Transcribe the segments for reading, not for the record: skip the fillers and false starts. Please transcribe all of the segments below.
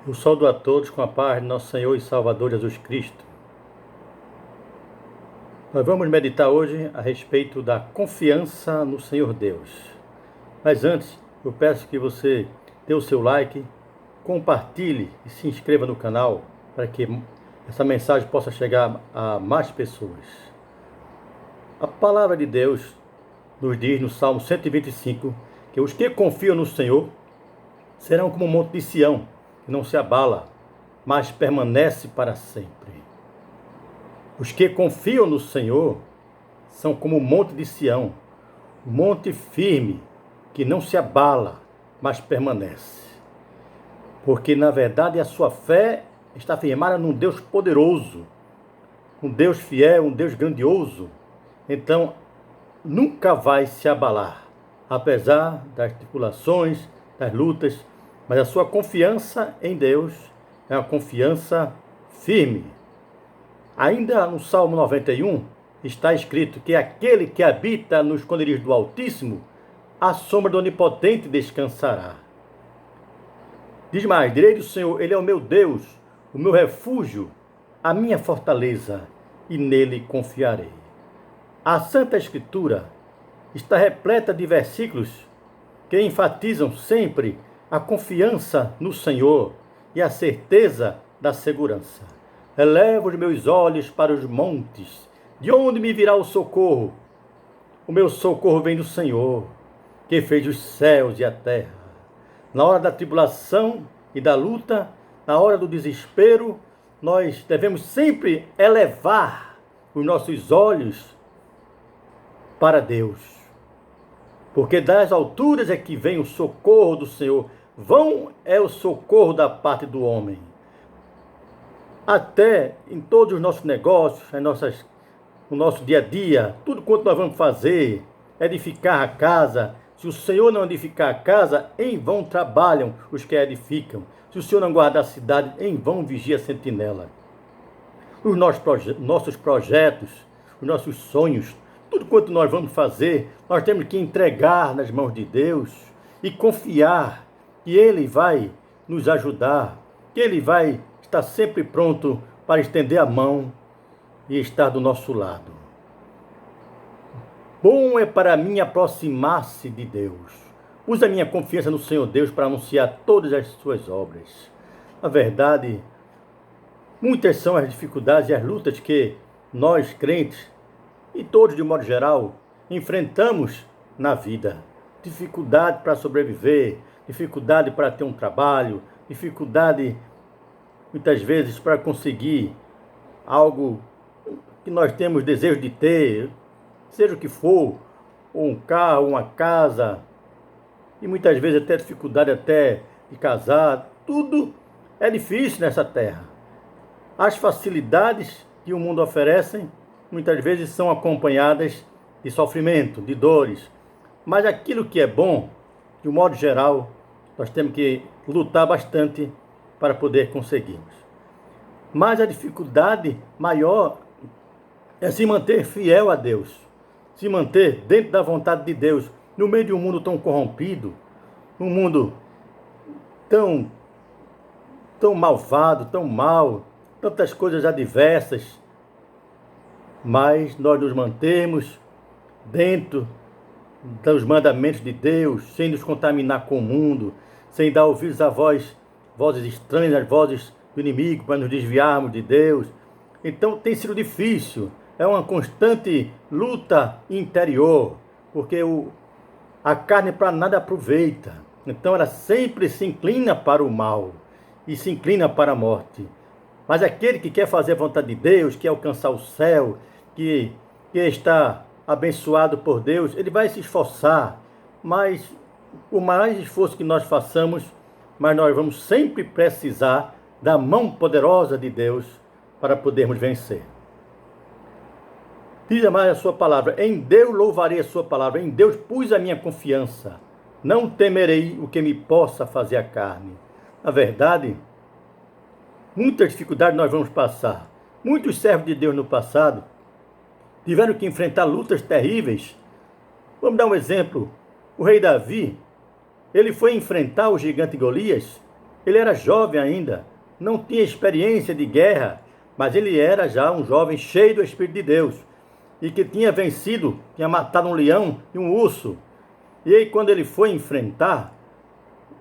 Eu saúdo a todos com a paz de nosso Senhor e Salvador Jesus Cristo. Nós vamos meditar hoje a respeito da confiança no Senhor Deus. Mas antes, eu peço que você dê o seu like, compartilhe e se inscreva no canal para que essa mensagem possa chegar a mais pessoas. A palavra de Deus nos diz no Salmo 125 que os que confiam no Senhor serão como o monte de Sião, que não se abala, mas permanece para sempre. Os que confiam no Senhor são como o monte de Sião, um monte firme, que não se abala, mas permanece. Porque, na verdade, a sua fé está firmada num Deus poderoso, um Deus fiel, um Deus grandioso. Então, nunca vai se abalar, apesar das tribulações, das lutas, mas a sua confiança em Deus é uma confiança firme. Ainda no Salmo 91 está escrito que aquele que habita no esconderijo do Altíssimo, à sombra do Onipotente descansará. Diz mais: direi do Senhor, Ele é o meu Deus, o meu refúgio, a minha fortaleza, e nele confiarei. A Santa Escritura está repleta de versículos que enfatizam sempre a confiança no Senhor e a certeza da segurança. Elevo os meus olhos para os montes, de onde me virá o socorro? O meu socorro vem do Senhor, que fez os céus e a terra. Na hora da tribulação e da luta, na hora do desespero, nós devemos sempre elevar os nossos olhos para Deus, porque das alturas é que vem o socorro do Senhor. Vão é o socorro da parte do homem. Até em todos os nossos negócios, o nosso dia a dia, tudo quanto nós vamos fazer, edificar a casa. Se o Senhor não edificar a casa, em vão trabalham os que a edificam. Se o Senhor não guardar a cidade, em vão vigia a sentinela. Os nossos projetos, os nossos sonhos, tudo quanto nós vamos fazer, nós temos que entregar nas mãos de Deus e confiar que Ele vai nos ajudar, que Ele vai estar sempre pronto para estender a mão e estar do nosso lado. Bom é para mim aproximar-se de Deus. Use a minha confiança no Senhor Deus para anunciar todas as suas obras. Na verdade, muitas são as dificuldades e as lutas que nós, crentes, e todos de modo geral, enfrentamos na vida. Dificuldade para sobreviver, dificuldade para ter um trabalho, dificuldade muitas vezes para conseguir algo que nós temos desejo de ter, seja o que for, ou um carro, uma casa, e muitas vezes até dificuldade até de casar. Tudo é difícil nessa terra. As facilidades que o mundo oferece muitas vezes são acompanhadas de sofrimento, de dores. Mas aquilo que é bom, de um modo geral, nós temos que lutar bastante para poder conseguirmos. Mas a dificuldade maior é se manter fiel a Deus, se manter dentro da vontade de Deus, no meio de um mundo tão corrompido, um mundo tão malvado, tão mal, tantas coisas adversas. Mas nós nos mantemos dentro dos mandamentos de Deus, sem nos contaminar com o mundo, sem dar ouvidos a vozes estranhas, as vozes do inimigo, para nos desviarmos de Deus. Então tem sido difícil, é uma constante luta interior, porque a carne para nada aproveita. Então ela sempre se inclina para o mal e se inclina para a morte. Mas aquele que quer fazer a vontade de Deus, quer alcançar o céu, que está abençoado por Deus, ele vai se esforçar. Mas por mais esforço que nós façamos, mas nós vamos sempre precisar da mão poderosa de Deus para podermos vencer. Diz mais a sua palavra: em Deus louvarei a sua palavra, em Deus pus a minha confiança. Não temerei o que me possa fazer a carne. Na verdade, muitas dificuldades nós vamos passar. Muitos servos de Deus no passado tiveram que enfrentar lutas terríveis. Vamos dar um exemplo. O rei Davi, ele foi enfrentar o gigante Golias Ele era jovem ainda, não tinha experiência de guerra, mas ele era já um jovem cheio do Espírito de Deus e que tinha vencido, tinha matado um leão e um urso. E aí, quando ele foi enfrentar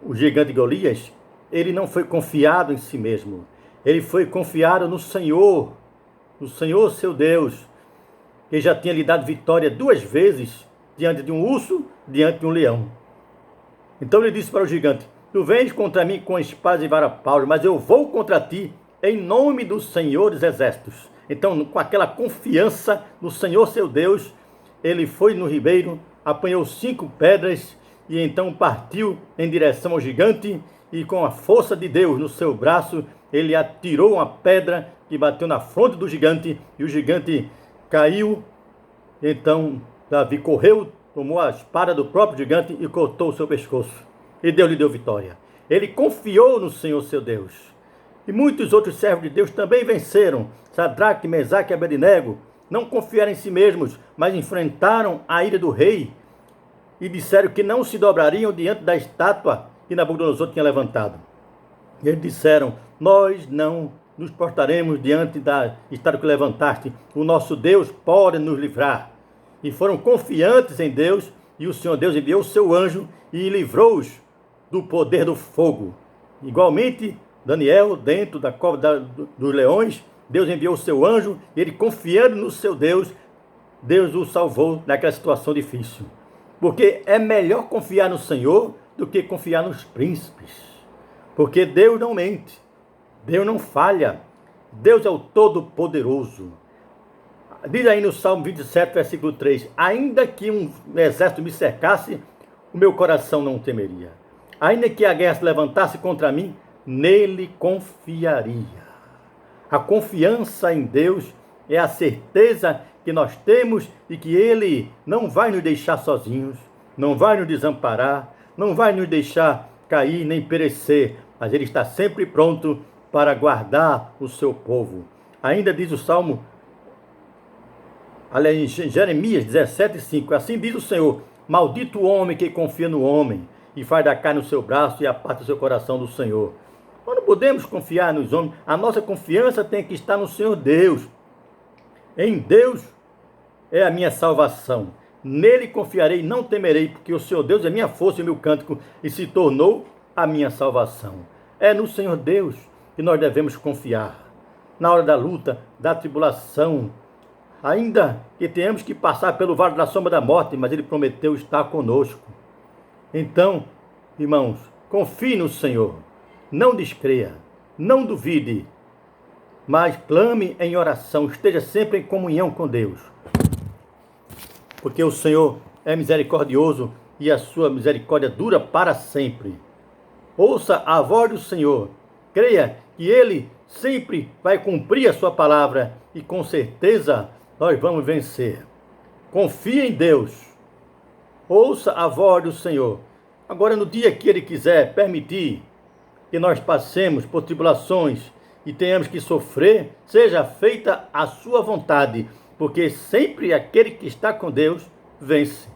o gigante Golias, ele não foi confiado em si mesmo, ele foi confiado no Senhor seu Deus, que já tinha lhe dado vitória 2 vezes diante de um urso, diante de um leão. Então ele disse para o gigante: tu vens contra mim com espadas e varapaulos, mas eu vou contra ti em nome do Senhor dos Exércitos. Então, com aquela confiança no Senhor seu Deus, ele foi no ribeiro, apanhou 5 pedras e então partiu em direção ao gigante, e com a força de Deus no seu braço, ele atirou uma pedra que bateu na fronte do gigante, e o gigante caiu. Então Davi correu, tomou a espada do próprio gigante e cortou o seu pescoço. E Deus lhe deu vitória. Ele confiou no Senhor seu Deus. E muitos outros servos de Deus também venceram. Sadraque, Mesaque e Abednego não confiaram em si mesmos, mas enfrentaram a ira do rei e disseram que não se dobrariam diante da estátua que Nabucodonosor tinha levantado. Eles disseram: nós não nos portaremos diante da estátua que levantaste. O nosso Deus pode nos livrar. E foram confiantes em Deus, e o Senhor Deus enviou o seu anjo e livrou-os do poder do fogo. Igualmente, Daniel, dentro da cova dos leões, Deus enviou o seu anjo, e ele, confiando no seu Deus, Deus o salvou naquela situação difícil. Porque é melhor confiar no Senhor do que confiar nos príncipes. Porque Deus não mente, Deus não falha, Deus é o Todo-Poderoso. Diz aí no Salmo 27, versículo 3, ainda que um exército me cercasse, o meu coração não temeria. Ainda que a guerra se levantasse contra mim, nele confiaria. A confiança em Deus é a certeza que nós temos e que Ele não vai nos deixar sozinhos, não vai nos desamparar, não vai nos deixar cair nem perecer, mas Ele está sempre pronto para guardar o seu povo. Ainda diz o Salmo, aliás, em Jeremias 17:5, assim diz o Senhor: maldito o homem que confia no homem e faz da carne o seu braço e aparta o seu coração do Senhor. Nós não podemos confiar nos homens, a nossa confiança tem que estar no Senhor Deus. Em Deus é a minha salvação, nele confiarei, não temerei, porque o Senhor Deus é minha força e meu cântico, e se tornou a minha salvação. É no Senhor Deus que nós devemos confiar, na hora da luta, da tribulação, ainda que tenhamos que passar pelo vale da sombra da morte, mas Ele prometeu estar conosco. Então, irmãos, confie no Senhor, não descreia, não duvide, mas clame em oração, esteja sempre em comunhão com Deus, porque o Senhor é misericordioso e a sua misericórdia dura para sempre. Ouça a voz do Senhor, creia que Ele sempre vai cumprir a sua palavra e com certeza nós vamos vencer. Confie em Deus, ouça a voz do Senhor. Agora, no dia que Ele quiser permitir que nós passemos por tribulações e tenhamos que sofrer, seja feita a sua vontade, porque sempre aquele que está com Deus vence.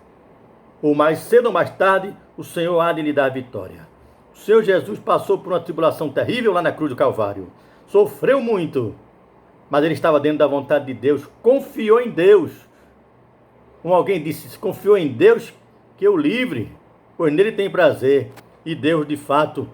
Ou mais cedo ou mais tarde, o Senhor há de lhe dar a vitória. O Senhor Jesus passou por uma tribulação terrível lá na cruz do Calvário. Sofreu muito, mas Ele estava dentro da vontade de Deus, confiou em Deus. Como alguém disse, confiou em Deus que o livre, pois nele tem prazer. E Deus, de fato,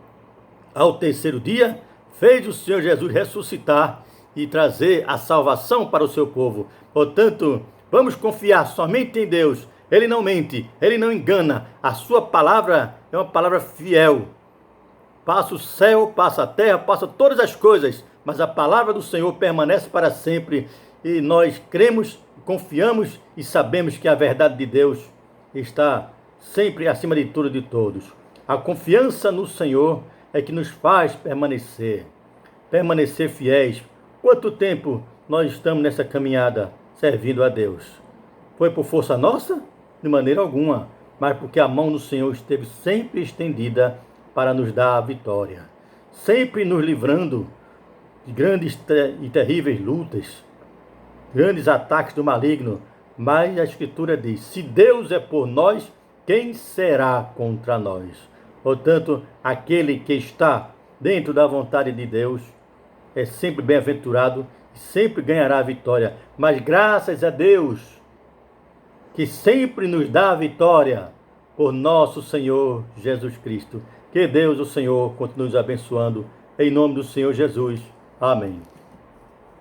ao terceiro dia, fez o Senhor Jesus ressuscitar e trazer a salvação para o seu povo. Portanto, vamos confiar somente em Deus. Ele não mente, Ele não engana. A sua palavra é uma palavra fiel. Passa o céu, passa a terra, passa todas as coisas, mas a palavra do Senhor permanece para sempre. E nós cremos, confiamos e sabemos que a verdade de Deus está sempre acima de tudo e de todos. A confiança no Senhor é que nos faz permanecer fiéis. Quanto tempo nós estamos nessa caminhada servindo a Deus? Foi por força nossa? De maneira alguma, mas porque a mão do Senhor esteve sempre estendida para nos dar a vitória, sempre nos livrando de grandes e terríveis lutas, grandes ataques do maligno. Mas a Escritura diz: se Deus é por nós, quem será contra nós? Portanto, aquele que está dentro da vontade de Deus, é sempre bem-aventurado e sempre ganhará a vitória. Mas graças a Deus, que sempre nos dá a vitória por nosso Senhor Jesus Cristo. Que Deus, o Senhor, continue nos abençoando. Em nome do Senhor Jesus. Amém.